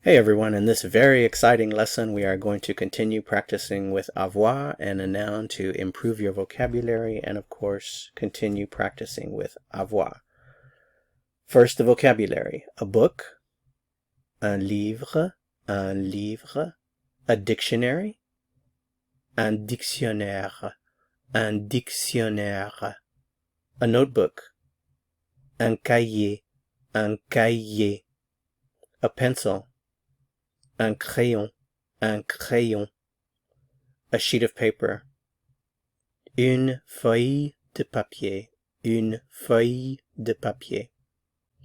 Hey everyone, in this very exciting lesson we are going to continue practicing with avoir and a noun to improve your vocabulary and of course continue practicing with avoir. First, the vocabulary: a book, un livre, a dictionary, un dictionnaire, a notebook, un cahier, a pencil, un crayon, a sheet of paper, une feuille de papier,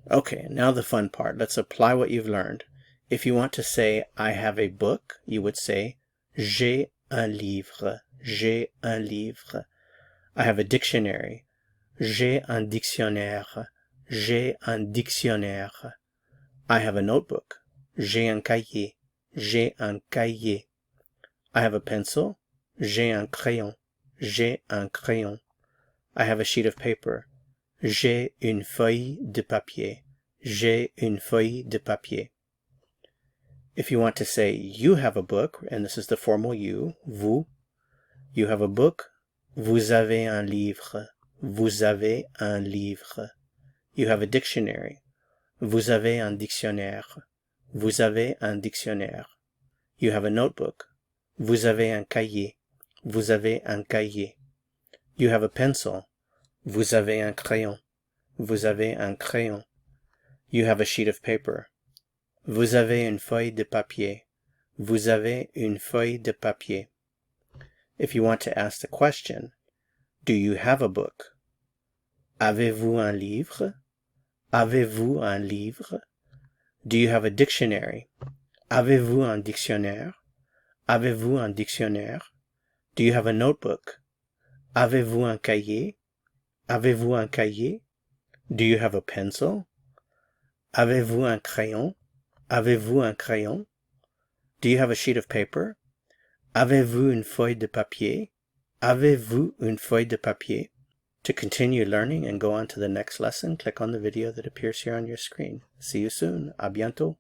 Okay, now the fun part. Let's apply what you've learned. If you want to say, I have a book, you would say, j'ai un livre, I have a dictionary, j'ai un dictionnaire, I have a notebook, j'ai un cahier, I have a pencil, j'ai un crayon, I have a sheet of paper, j'ai une feuille de papier, If you want to say you have a book, and this is the formal you, vous, you have a book, vous avez un livre, You have a dictionary, vous avez un dictionnaire, You have a notebook, vous avez un cahier, You have a pencil, vous avez un crayon, You have a sheet of paper, vous avez une feuille de papier, If you want to ask the question, do you have a book? Avez-vous un livre? Do you have a dictionary? Avez-vous un dictionnaire? Do you have a notebook? Avez-vous un cahier? Do you have a pencil? Avez-vous un crayon? Do you have a sheet of paper? Avez-vous une feuille de papier? To continue learning and go on to the next lesson, click on the video that appears here on your screen. See you soon. À bientôt.